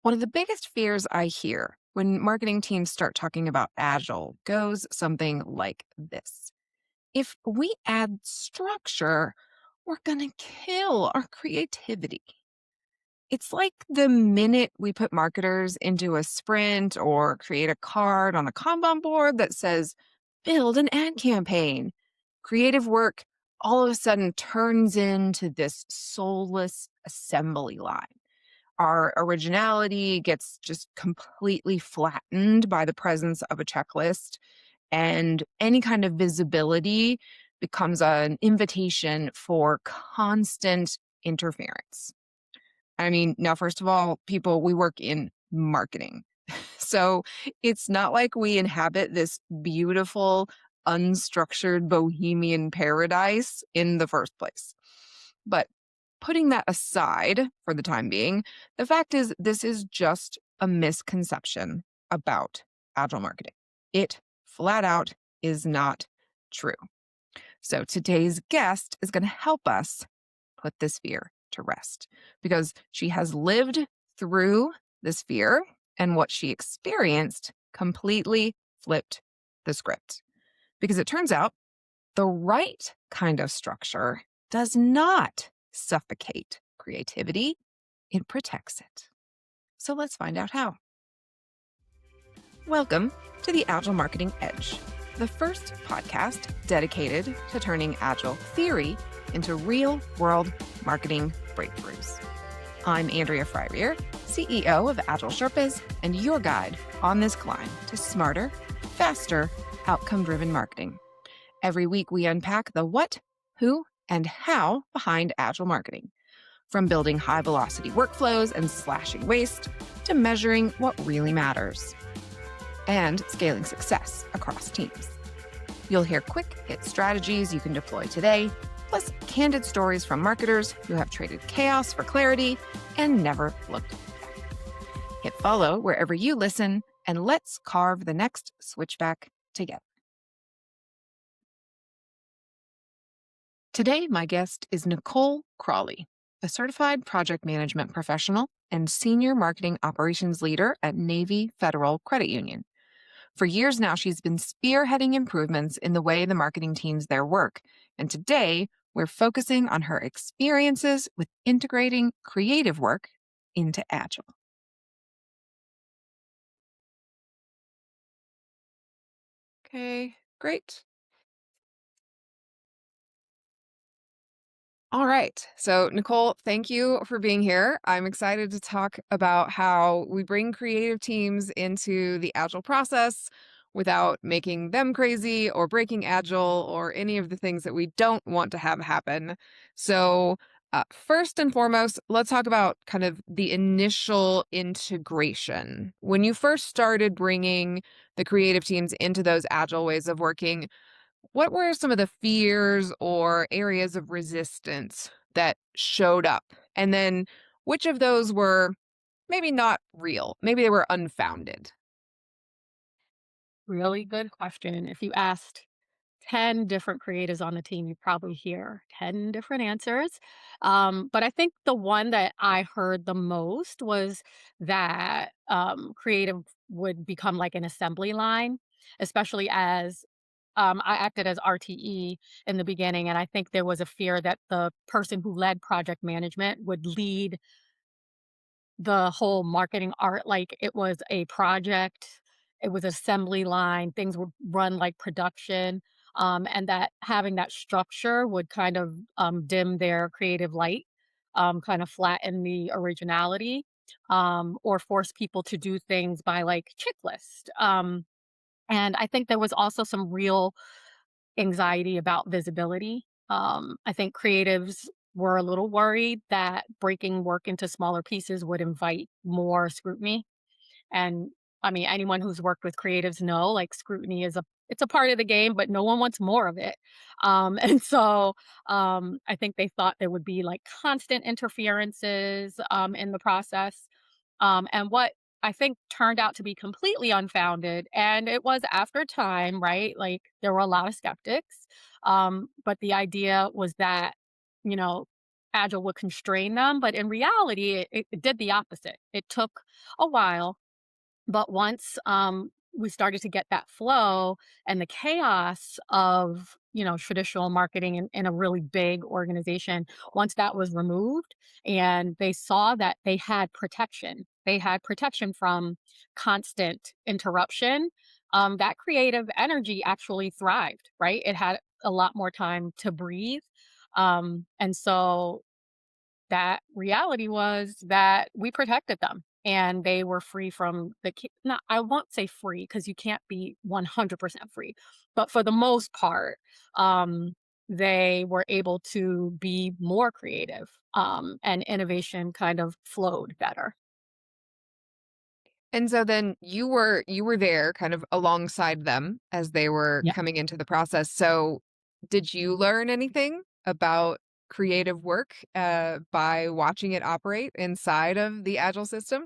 One of the biggest fears I hear when marketing teams start talking about Agile goes something like this. If we add structure, we're going to kill our creativity. It's like the minute we put marketers into a sprint or create a card on a Kanban board that says, build an ad campaign, creative work all of a sudden turns into this soulless assembly line. Our originality gets just completely flattened by the presence of a checklist, and any kind of visibility becomes an invitation for constant interference. I mean, now, first of all, people, we work in marketing. So it's not like we inhabit this beautiful, unstructured bohemian paradise in the first place. But putting that aside for the time being, the fact is, this is just a misconception about agile marketing. It flat out is not true. So today's guest is going to help us put this fear to rest because she has lived through this fear, and what she experienced completely flipped the script. Because it turns out the right kind of structure does not suffocate creativity, it protects it. So let's find out how. Welcome to the Agile Marketing Edge, the first podcast dedicated to turning Agile theory into real-world marketing breakthroughs. I'm Andrea Fryrear, CEO of AgileSherpas, and your guide on this climb to smarter, faster, outcome-driven marketing. Every week, we unpack the what, who, and how behind Agile marketing, from building high-velocity workflows and slashing waste to measuring what really matters and scaling success across teams. You'll hear quick hit strategies you can deploy today, plus candid stories from marketers who have traded chaos for clarity and never looked back. Hit follow wherever you listen, and let's carve the next switchback together. Today, my guest is Nicole Crawley, a certified project management professional and senior marketing operations leader at Navy Federal Credit Union. For years now, she's been spearheading improvements in the way the marketing teams there work. And today, we're focusing on her experiences with integrating creative work into Agile. Okay, great. All right. So, Nicole, thank you for being here. I'm excited to talk about how we bring creative teams into the Agile process without making them crazy or breaking Agile or any of the things that we don't want to have happen. So, first and foremost, let's talk about kind of the initial integration. When you first started bringing the creative teams into those Agile ways of working, what were some of the fears or areas of resistance that showed up? And then which of those were maybe not real? Maybe they were unfounded. Really good question. If you asked 10 different creatives on the team, you probably hear 10 different answers. But I think the one that I heard the most was that creative would become like an assembly line, especially as I acted as RTE in the beginning. And I think there was a fear that the person who led project management would lead the whole marketing art like it was a project, it was assembly line, things would run like production, and that having that structure would kind of, dim their creative light, kind of flatten the originality, or force people to do things by, like, checklist, and I think there was also some real anxiety about visibility. I think creatives were a little worried that breaking work into smaller pieces would invite more scrutiny. And I mean, anyone who's worked with creatives know like scrutiny is a part of the game, but no one wants more of it. And so I think they thought there would be like constant interferences in the process. And what I think turned out to be completely unfounded, and it was after time, right? Like there were a lot of skeptics. But the idea was that, you know, Agile would constrain them, but in reality, it did the opposite. It took a while, but once, we started to get that flow and the chaos of, traditional marketing in a really big organization, once that was removed and they saw that they had protection from constant interruption, that creative energy actually thrived, right? It had a lot more time to breathe. And so that reality was that we protected them and they were free from not, I won't say free because you can't be 100% free, but for the most part, um, they were able to be more creative, and innovation kind of flowed better. And so then you were there kind of alongside them as they were Yeah. coming into the process. So did you learn anything about creative work by watching it operate inside of the Agile system?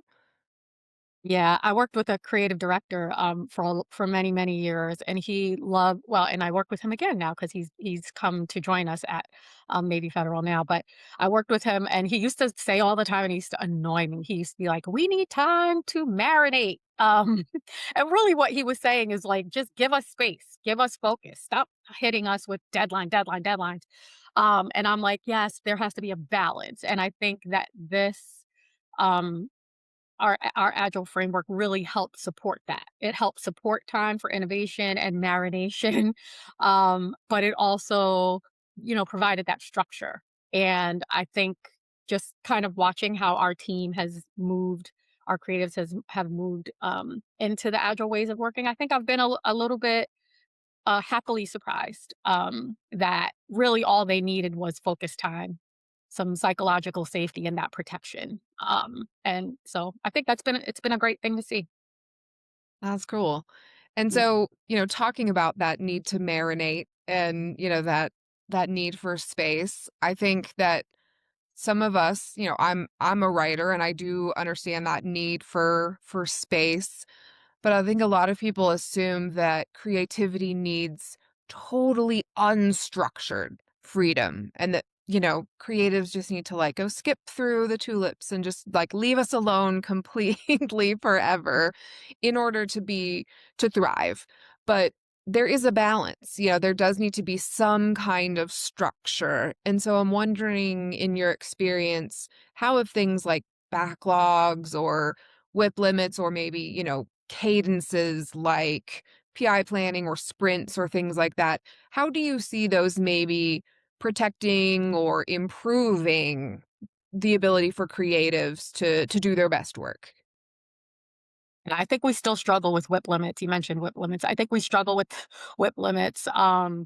Yeah, I worked with a creative director, for many, many years, and he loved well, and I work with him again now because he's come to join us at, Navy Federal now, but I worked with him, and he used to say all the time, and he used to annoy me. He used to be like, "We need time to marinate." And really what he was saying is like, "Just give us space, give us focus, stop hitting us with deadlines." And I'm like, "Yes, there has to be a balance," and I think that um our agile framework really helped support that. It helped support time for innovation and marination, but it also, provided that structure. And I think just kind of watching how our team has moved, our creatives have moved, into the agile ways of working. I think I've been a little bit, happily surprised, that really all they needed was focus time, some psychological safety, and that protection. And so I think it's been a great thing to see. That's cool. And Yeah. so, talking about that need to marinate and, that need for space, I think that some of us, I'm a writer and I do understand that need for space. But I think a lot of people assume that creativity needs totally unstructured freedom and that, creatives just need to like go skip through the tulips and just like leave us alone completely forever in order to thrive. But there is a balance. There does need to be some kind of structure. And so I'm wondering, in your experience, how have things like backlogs or whip limits or maybe, cadences like PI planning or sprints or things like that. How do you see those maybe protecting or improving the ability for creatives to do their best work? And I think we still struggle with whip limits. You mentioned whip limits. I think we struggle with whip limits,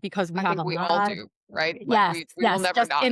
because we I have think a we all lot of do, right? Like yes, we will yes, never just not.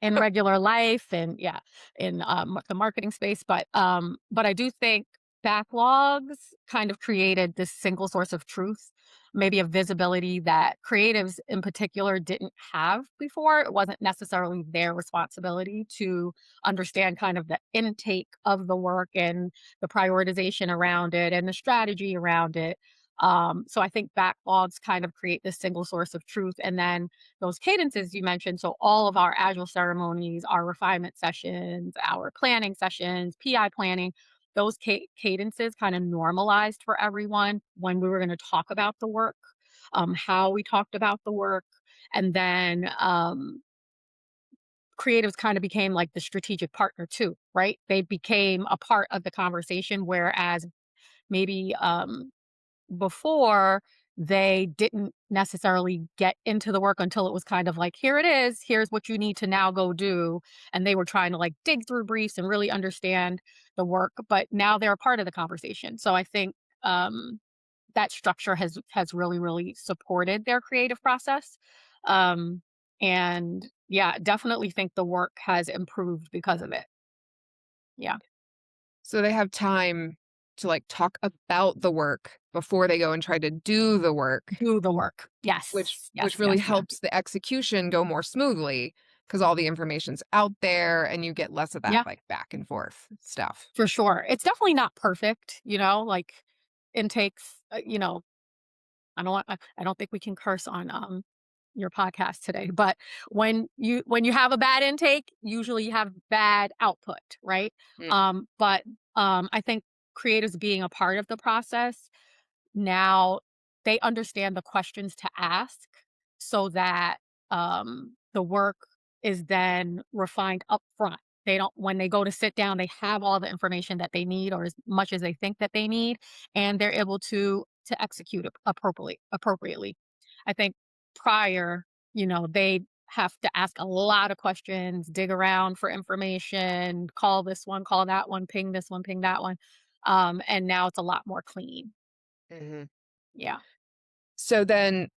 in regular life and yeah, in, the marketing space, but I do think backlogs kind of created this single source of truth, maybe a visibility that creatives in particular didn't have before. It wasn't necessarily their responsibility to understand kind of the intake of the work and the prioritization around it and the strategy around it. So I think backlogs kind of create this single source of truth. And then those cadences you mentioned, so all of our agile ceremonies, our refinement sessions, our planning sessions, PI planning, those cadences kind of normalized for everyone when we were going to talk about the work, how we talked about the work. And then creatives kind of became like the strategic partner too, right? They became a part of the conversation, whereas maybe before they didn't necessarily get into the work until it was kind of like, here it is, here's what you need to now go do. And they were trying to like dig through briefs and really understand the work, but now they're a part of the conversation. So I think that structure has really, really supported their creative process. Um, and yeah, definitely think the work has improved because of it. Yeah. So they have time to like talk about the work before they go and try to do the work, Do the work. which Yes. which Yes. really Yes. Yes. helps the execution go more smoothly because all the information's out there and you get less of that Yeah. like back and forth stuff. For sure. It's definitely not perfect, like intakes, I don't think we can curse on your podcast today, but when you have a bad intake, usually you have bad output, right? Mm. But I think creatives being a part of the process now, they understand the questions to ask so that the work is then refined up front. They don't, when they go to sit down, they have all the information that they need or as much as they think that they need, and they're able to execute it appropriately. I think prior, they have to ask a lot of questions, dig around for information, call this one, call that one, ping that one. And now it's a lot more clean. Mhm. Yeah. So then,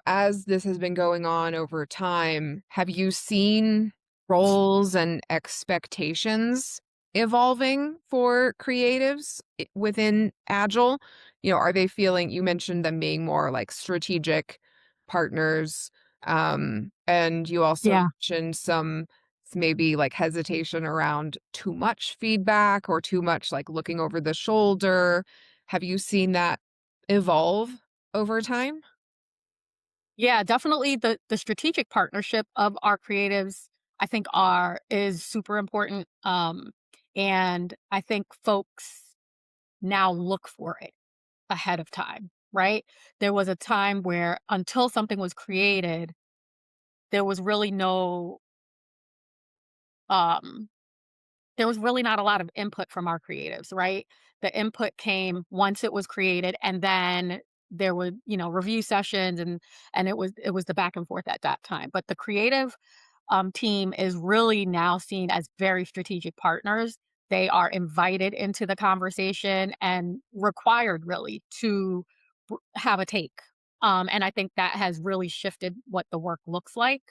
as this has been going on over time, have you seen roles and expectations evolving for creatives within Agile? Are they feeling, you mentioned them being more like strategic partners, and you also Yeah. mentioned some maybe like hesitation around too much feedback or too much like looking over the shoulder. Have you seen that evolve over time? Yeah, definitely the strategic partnership of our creatives, I think are is super important. And I think folks now look for it ahead of time, right? There was a time where until something was created, there was really no um there was really not a lot of input from our creatives, right? The input came once it was created, and then there would, review sessions, and it was the back and forth at that time. But the creative team is really now seen as very strategic partners. They are invited into the conversation and required really to have a take. And I think that has really shifted what the work looks like,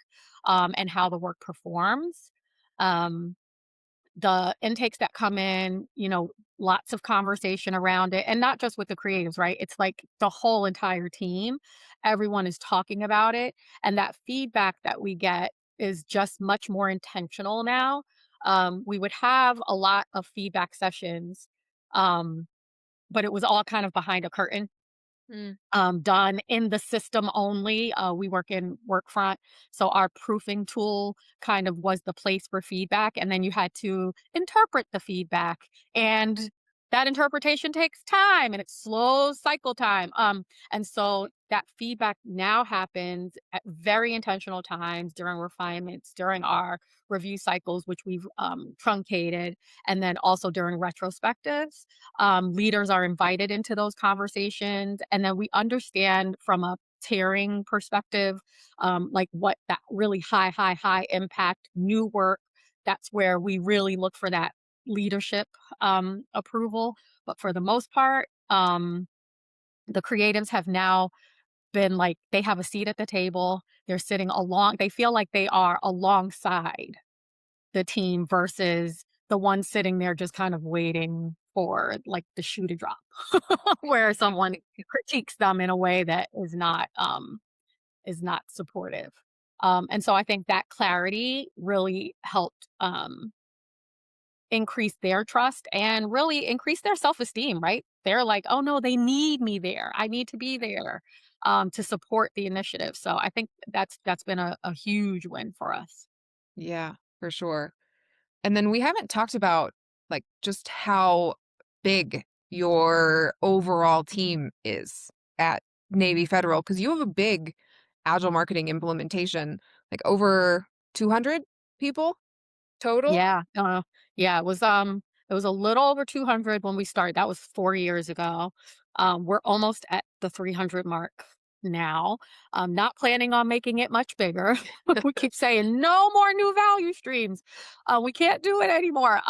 and how the work performs. Um, the intakes that come in, lots of conversation around it, and not just with the creatives, right? It's like the whole entire team. Everyone is talking about it, and that feedback that we get is just much more intentional now. We would have a lot of feedback sessions, um, but it was all kind of behind a curtain, Mm. done in the system only. We work in Workfront, so our proofing tool kind of was the place for feedback, and then you had to interpret the feedback, and that interpretation takes time and it slows cycle time. And so that feedback now happens at very intentional times during refinements, during our review cycles, which we've truncated, and then also during retrospectives. Leaders are invited into those conversations, and then we understand from a tiering perspective, like what that really high impact new work. That's where we really look for that leadership approval. But for the most part, the creatives have now been like they have a seat at the table. They're sitting along. They feel like they are alongside the team versus the one sitting there just kind of waiting for, like, the shoe to drop, where someone critiques them in a way that is not supportive. And so I think that clarity really helped, increase their trust and really increase their self-esteem, right? They're like, "Oh, no, they need me there. I need to be there, to support the initiative." So I think that's been a huge win for us. Yeah, for sure. And then we haven't talked about like just how big your overall team is at Navy Federal because you have a big agile marketing implementation, like over 200 people total. Yeah, yeah, it was a little over 200 when we started. That was 4 years ago. We're almost at the 300 mark now. I'm not planning on making it much bigger. We keep saying, "No more new value streams." We can't do it anymore.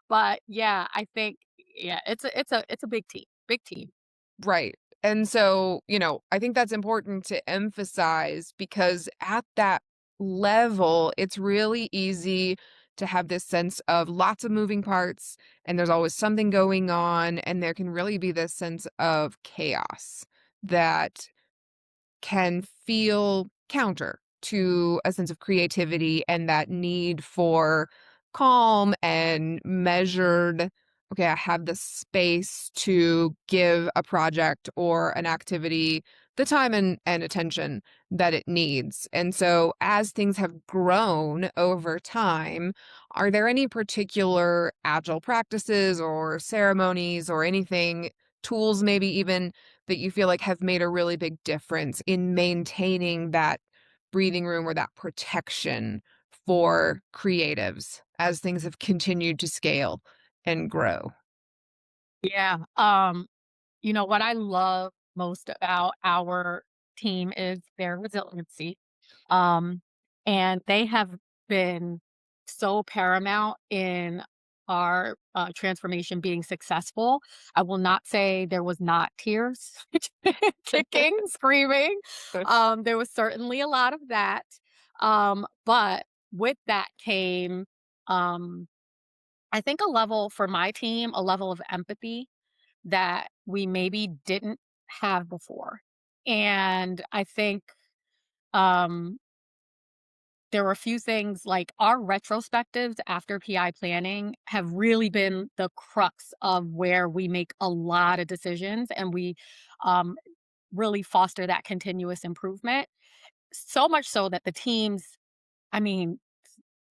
But yeah, I think yeah, it's a big team. Right. And so, I think that's important to emphasize because at that level, it's really easy to have this sense of lots of moving parts and there's always something going on. And there can really be this sense of chaos that can feel counter to a sense of creativity and that need for calm and measured. Okay, I have the space to give a project or an activity the time and attention that it needs. And so as things have grown over time, are there any particular agile practices or ceremonies or anything, tools maybe even, that you feel like have made a really big difference in maintaining that breathing room or that protection for creatives as things have continued to scale and grow? Yeah. What I love most about our team is their resiliency. Um, and they have been so paramount in our transformation being successful. I will not say there was not tears, kicking, screaming. There was certainly a lot of that. But with that came, um, I think, a level for my team, a level of empathy that we maybe didn't have before. And I think um, there were a few things like our retrospectives after PI planning have really been the crux of where we make a lot of decisions and we um, really foster that continuous improvement. So much so that the teams, I mean,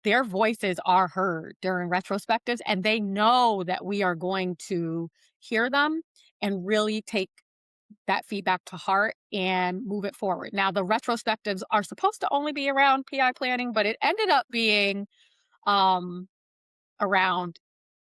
their voices are heard during retrospectives and they know that we are going to hear them and really take that feedback to heart and move it forward. Now, the retrospectives are supposed to only be around PI planning, but it ended up being um, around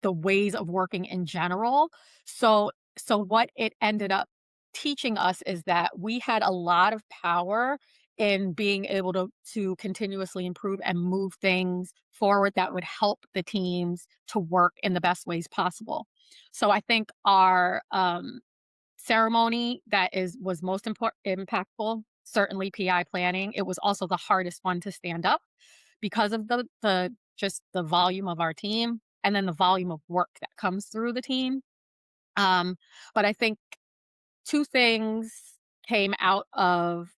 the ways of working in general. So what it ended up teaching us is that we had a lot of power in being able to continuously improve and move things forward that would help the teams to work in the best ways possible. So I think our ceremony that is was most impactful, certainly PI planning. It was also the hardest one to stand up because of the just the volume of our team and then the volume of work that comes through the team. Um, but I think two things came out of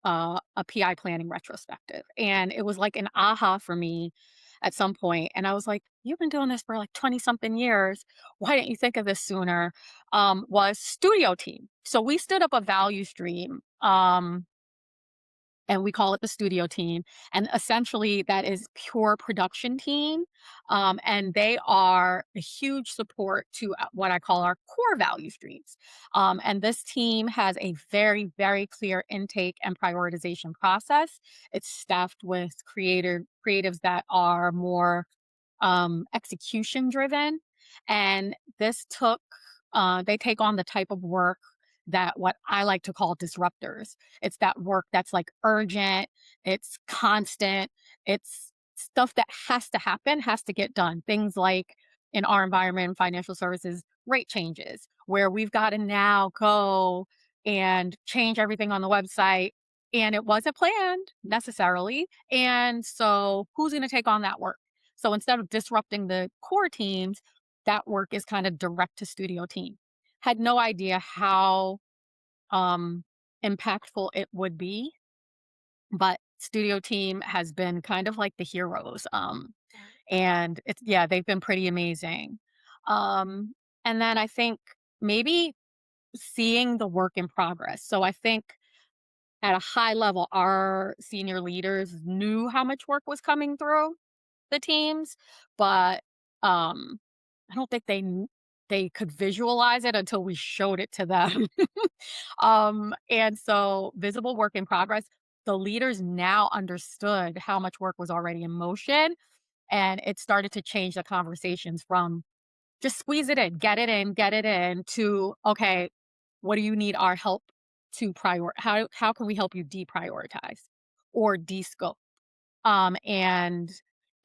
a PI planning retrospective. And it was like an aha for me at some point. And I was like, you've been doing this for like 20 something years. Why didn't you think of this sooner? Was studio team. So we stood up a value stream. And we call it the studio team. And essentially, that is pure production team. And they are a huge support to what I call our core value streams. And this team has a very, very clear intake and prioritization process. It's staffed with creatives that are more execution driven. And this took, they take on the type of work that what I like to call disruptors. It's that work that's like urgent, it's constant, it's stuff that has to happen, has to get done. Things like in our environment, financial services, rate changes, where we've got to now go and change everything on the website. And it wasn't planned necessarily. And so, who's going to take on that work? So instead of disrupting the core teams, that work is kind of direct to studio team. Had no idea how um, impactful it would be, but studio team has been kind of like the heroes. And it's, yeah, they've been pretty amazing. Um, and then I think maybe seeing the work in progress. So I think at a high level, our senior leaders knew how much work was coming through the teams, but, I don't think they could visualize it until we showed it to them. And so visible work in progress, the leaders now understood how much work was already in motion, and it started to change the conversations from, "Just squeeze it in," to, "Okay, what do you need our help to how can we help you deprioritize or descope?" And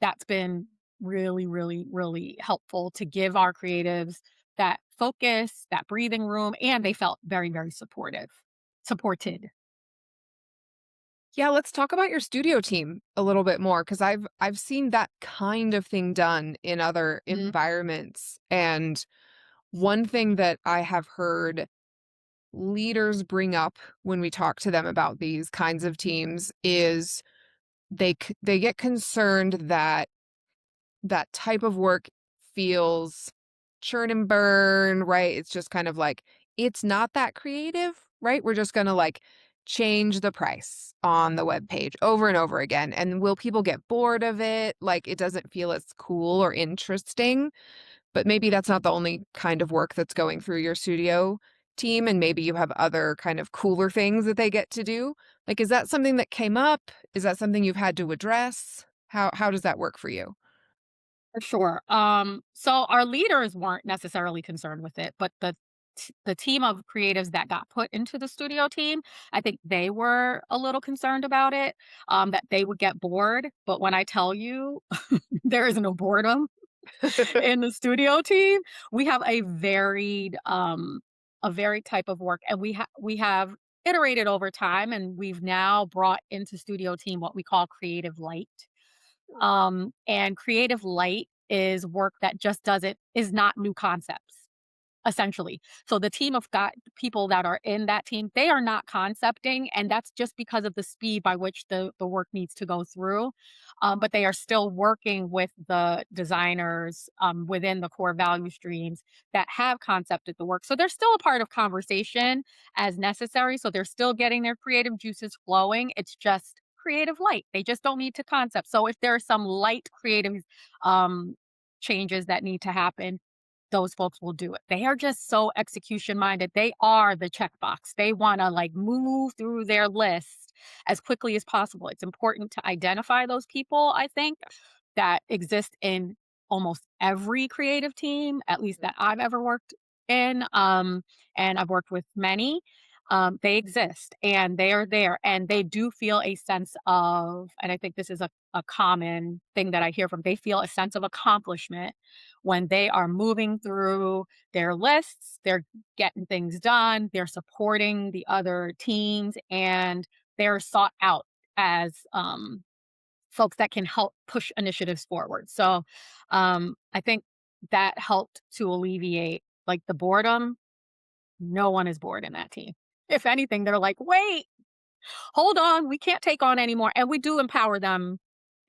that's been really, really, really helpful to give our creatives that focus, that breathing room, and they felt very, very supported. Yeah, let's talk about your studio team a little bit more because I've seen that kind of thing done in other Mhm. environments. And one thing that I have heard leaders bring up when we talk to them about these kinds of teams is they get concerned that that type of work feels churn and burn, right? It's just kind of like it's not that creative, right? We're just gonna like change the price on the web page over and over again. And will people get bored of it? Like it doesn't feel as cool or interesting, but maybe that's not the only kind of work that's going through your studio team. And maybe you have other kind of cooler things that they get to do. Like, is that something that came up? Is that something you've had to address? How does that work for you? For sure. So our leaders weren't necessarily concerned with it, but the team of creatives that got put into the studio team, I think they were a little concerned about it, that they would get bored. But when I tell you there is no boredom in the studio team, we have a varied type of work, and we have iterated over time, and we've now brought into studio team what we call creative light. And creative light is work that just doesn't is not new concepts, essentially. So the team of got people that are in that team, they are not concepting, and that's just because of the speed by which the work needs to go through. But they are still working with the designers within the core value streams that have concepted the work. So they're still a part of conversation as necessary. So they're still getting their creative juices flowing. It's just creative light. They just don't need to concept. So if there are some light creative um, changes that need to happen, those folks will do it. They are just so execution minded. They are the checkbox. They want to like move through their list as quickly as possible. It's important to identify those people, I think, that exist in almost every creative team, at least that I've ever worked in. And I've worked with many. They exist and they are there and they do feel a sense of, and I think this is a common thing that I hear from, they feel a sense of accomplishment when they are moving through their lists, they're getting things done, they're supporting the other teams, and they're sought out as folks that can help push initiatives forward. So I think that helped to alleviate like the boredom. No one is bored in that team. If anything, they're like, wait, hold on, we can't take on anymore. And we do empower them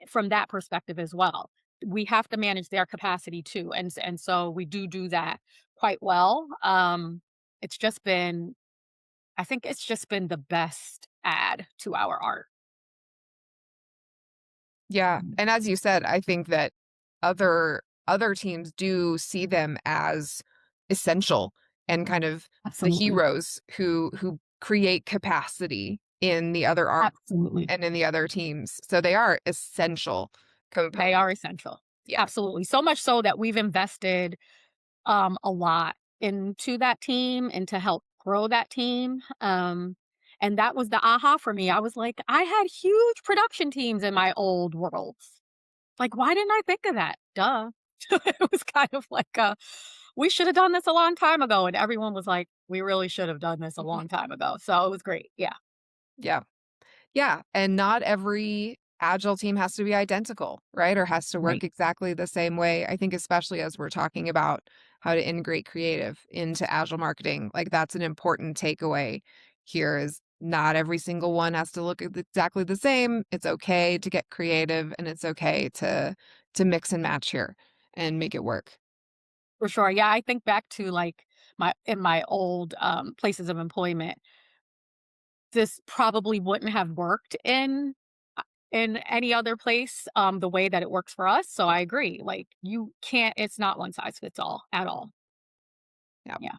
from that perspective as well. We have to manage their capacity too, and so we do that quite well. It's just been, I think it's just been the best add to our art. Yeah, and as you said, I think that other teams do see them as essential and kind of the Absolutely, heroes who create capacity in the other art absolutely. and in the other teams. So they are essential They components. are essential. Yeah. Absolutely. So much so that we've invested a lot into that team and to help grow that team. And that was the aha for me. I was like, I had huge production teams in my old worlds. Like, why didn't I think of that? Duh. It was kind of like, we should have done this a long time ago. And everyone was like, we really should have done this a long time ago. So it was great. Yeah. Yeah. Yeah, and not every agile team has to be identical, right? Or has to work Right. exactly the same way. I think especially as we're talking about how to integrate creative into agile marketing, like that's an important takeaway here is not every single one has to look exactly the same. It's okay to get creative and it's okay to mix and match here and make it work. For sure. Yeah. I think back to like my old places of employment. This probably wouldn't have worked in any other place, the way that it works for us, so I agree, like, you can't it's not one size fits all at all. Yeah. Yeah.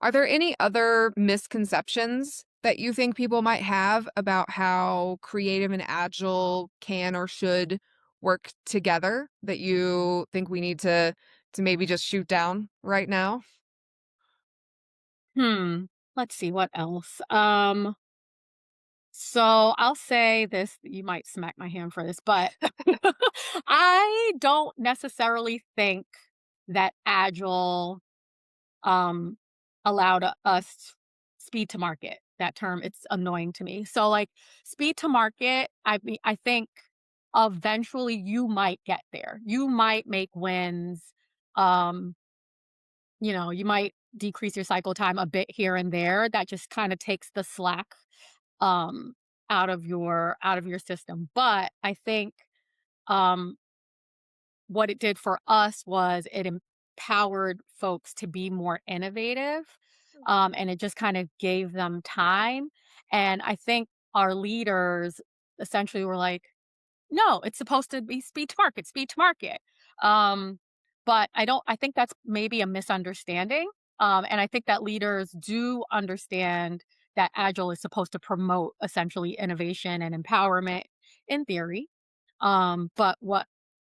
Are there any other misconceptions that you think people might have about how creative and agile can or should work together that you think we need to maybe just shoot down right now? Hmm, let's see, what else? So I'll say this, you might smack my hand for this, but I don't necessarily think that Agile um, allowed us speed to market. That term, it's annoying to me. So, like speed to market, I think eventually you might get there. You might make wins. Um, you might decrease your cycle time a bit here and there. That just kind of takes the slack um, out of your system. But I think um, what it did for us was it empowered folks to be more innovative and it just kind of gave them time. And I think our leaders essentially were like, no, it's supposed to be speed to market, speed to market. Um, but I think that's maybe a misunderstanding. And I think that leaders do understand that Agile is supposed to promote essentially innovation and empowerment in theory. But what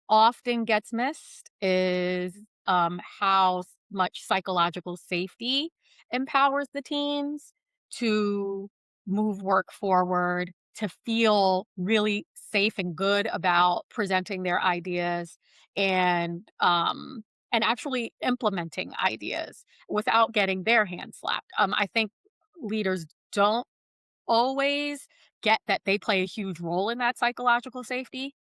often gets missed is how much psychological safety empowers the teams to move work forward, to feel really safe and good about presenting their ideas and actually implementing ideas without getting their hand slapped. I think leaders don't always get that they play a huge role in that psychological safety.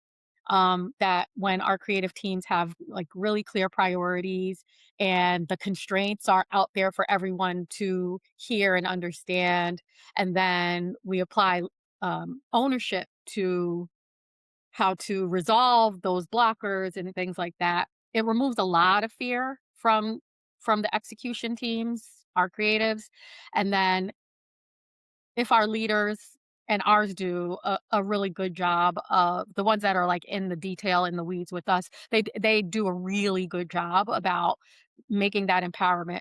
That when our creative teams have like really clear priorities and the constraints are out there for everyone to hear and understand, and then we apply ownership to how to resolve those blockers and things like that. It removes a lot of fear from the execution teams, our creatives, and then if our leaders and ours do a really good job of the ones that are like in the detail in the weeds with us, they do a really good job about making that empowerment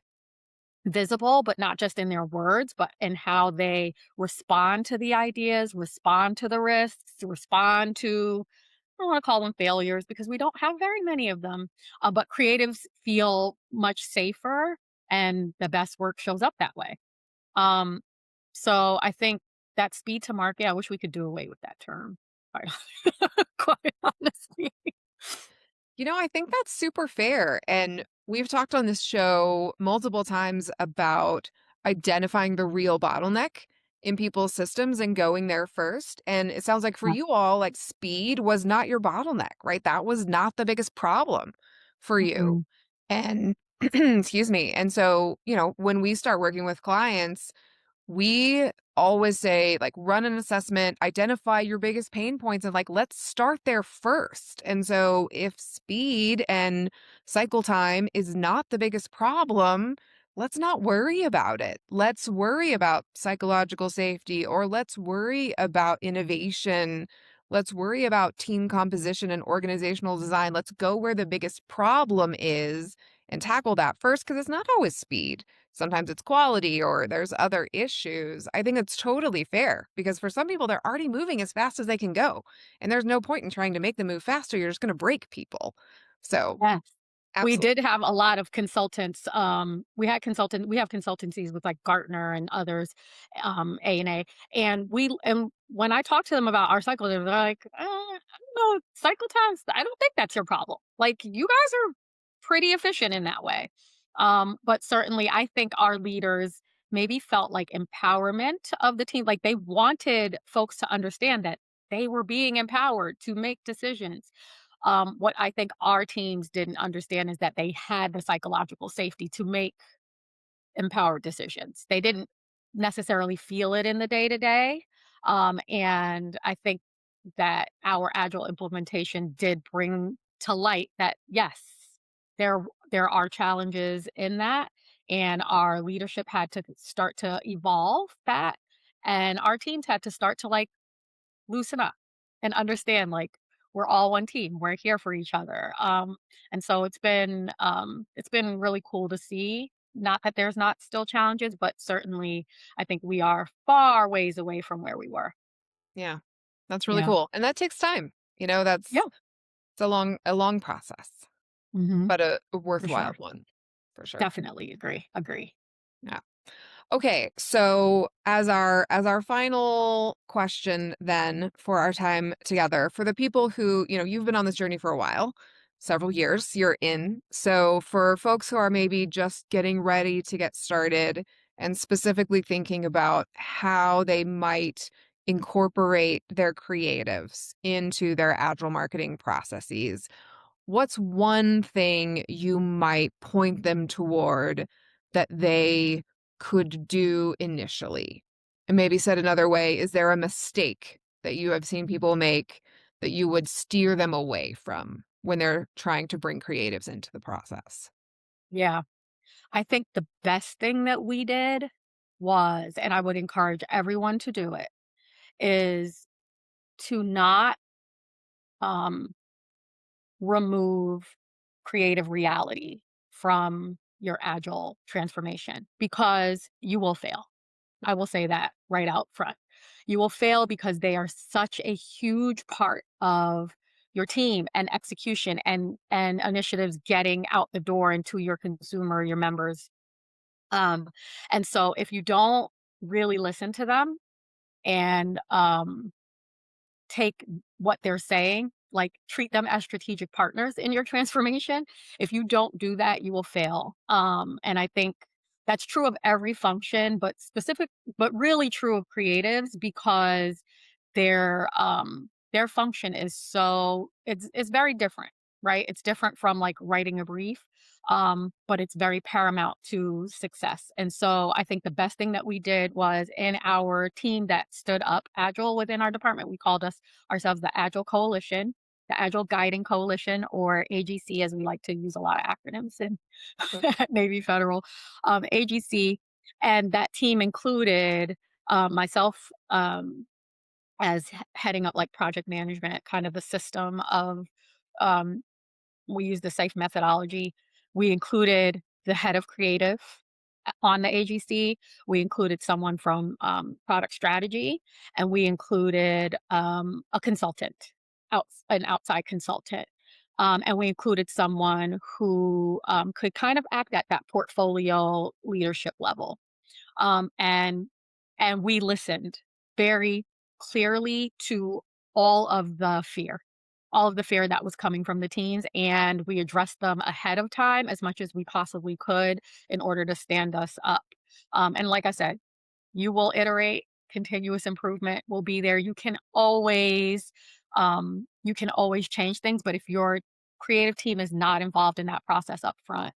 visible, but not just in their words, but in how they respond to the ideas, respond to the risks, respond to I don't want to call them failures because we don't have very many of them. But creatives feel much safer and the best work shows up that way. Um, so I think that speed to market, I wish we could do away with that term. Quite quite honestly. I think that's super fair. And we've talked on this show multiple times about identifying the real bottleneck in people's systems and going there first. And it sounds like for Yeah. you all, like speed was not your bottleneck, right? That was not the biggest problem for you. Mm-mm. And excuse me. And so, when we start working with clients, we always say, like, run an assessment, identify your biggest pain points, and like, let's start there first. And so, if speed and cycle time is not the biggest problem, let's not worry about it. Let's worry about psychological safety, or let's worry about innovation. Let's worry about team composition and organizational design. Let's go where the biggest problem is and tackle that first because it's not always speed. Sometimes it's quality or there's other issues. I think it's totally fair because for some people, they're already moving as fast as they can go. And there's no point in trying to make them move faster. You're just going to break people. So, Yes. We absolutely. did have a lot of consultants, we have consultancies with, like, Gartner and others, A&A, and when I talk to them about our cycle, they're like, I don't know, cycle times, I don't think that's your problem. Like, you guys are pretty efficient in that way." But certainly, I think our leaders maybe felt like empowerment of the team, like, they wanted folks to understand that they were being empowered to make decisions. What I think our teams didn't understand is that they had the psychological safety to make empowered decisions. They didn't necessarily feel it in the day to day. And I think that our agile implementation did bring to light that yes, there are challenges in that, and our leadership had to start to evolve that, and our teams had to start to like loosen up and understand like we're all one team. We're here for each other. And so it's been really cool to see. Not that there's not still challenges, but certainly I think we are far ways away from where we were. Yeah. That's really Yeah. cool. And that takes time. Yeah. It's a long process, Hmm. but a For worthwhile sure. one for sure. Definitely agree. Agree. Yeah. Okay, so as our final question then for our time together, for the people who, you've been on this journey for a while, several years you're in. So for folks who are maybe just getting ready to get started and specifically thinking about how they might incorporate their creatives into their agile marketing processes, what's one thing you might point them toward that they could do initially? And maybe said another way, is there a mistake that you have seen people make that you would steer them away from when they're trying to bring creatives into the process? Yeah. I think the best thing that we did was, and I would encourage everyone to do it, is to not, um, remove creative reality from your agile transformation because you will fail. I will say that right out front. You will fail because they are such a huge part of your team and execution and initiatives getting out the door and to your consumer, your members. Um, and so if you don't really listen to them and take what they're saying, like, treat them as strategic partners in your transformation. If you don't do that, you will fail. And I think that's true of every function, but really true of creatives because their function is so it's very different, right? It's different from like writing a brief, but it's very paramount to success. And so I think the best thing that we did was in our team that stood up Agile within our department, we called ourselves the Agile Coalition, the Agile Guiding Coalition, or AGC, as we like to use a lot of acronyms in at Navy Federal, AGC. And that team included myself, as heading up like project management, kind of the system of, um, we use the SAFe methodology. We included the head of creative on the AGC. We included someone from product strategy, and we included a consultant, an outside consultant. And we included someone who could kind of act at that portfolio leadership level. Um, and and we listened very clearly to all of the fear, all of the fear that was coming from the teens, and we addressed them ahead of time as much as we possibly could in order to stand us up. And like I said, you will iterate, continuous improvement will be there. You can always change things, but if your creative team is not involved in that process up front,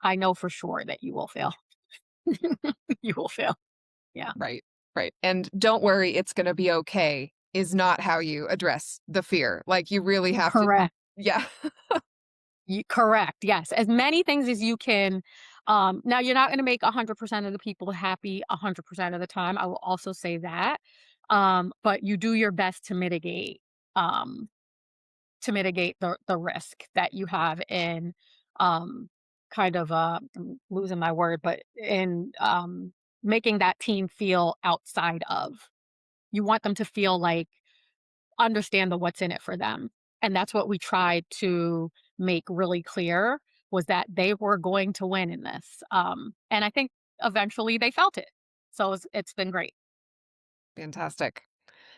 I know for sure that you will fail. You will fail. Yeah. Right. Right. And don't worry, it's going to be okay is not how you address the fear. Like you really have to. Correct. Yeah. Correct. Yes. As many things as you can. Now, you're not going to make 100% of the people happy 100% of the time. I will also say that. But you do your best um, to mitigate the risk that you have in kind of, I'm losing my word, but in making that team feel outside of. You want them to feel like understand the what's in it for them. And that's what we tried to make really clear was that they were going to win in this. And I think eventually they felt it. So it's been great. Fantastic.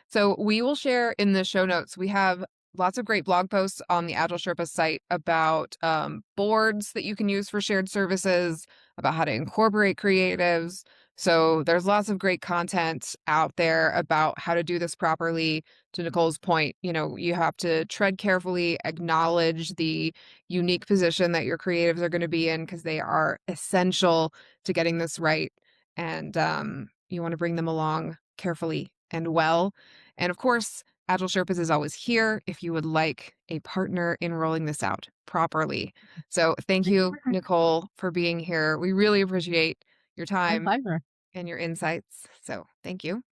So we will share in the show notes. We have lots of great blog posts on the Agile Sherpa site about boards that you can use for shared services, about how to incorporate creatives. So there's lots of great content out there about how to do this properly. To Nicole's point, you have to tread carefully, acknowledge the unique position that your creatives are going to be in because they are essential to getting this right. And you want to bring them along carefully and well. And of course, Agile Sherpas is always here if you would like a partner in rolling this out properly. So thank you, Nicole, for being here. We really appreciate your My time pleasure. and your insights. So thank you.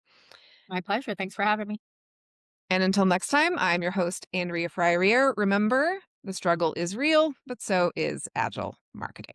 My pleasure. Thanks for having me. And until next time, I'm your host, Andrea Fryer. Remember, the struggle is real, but so is Agile marketing.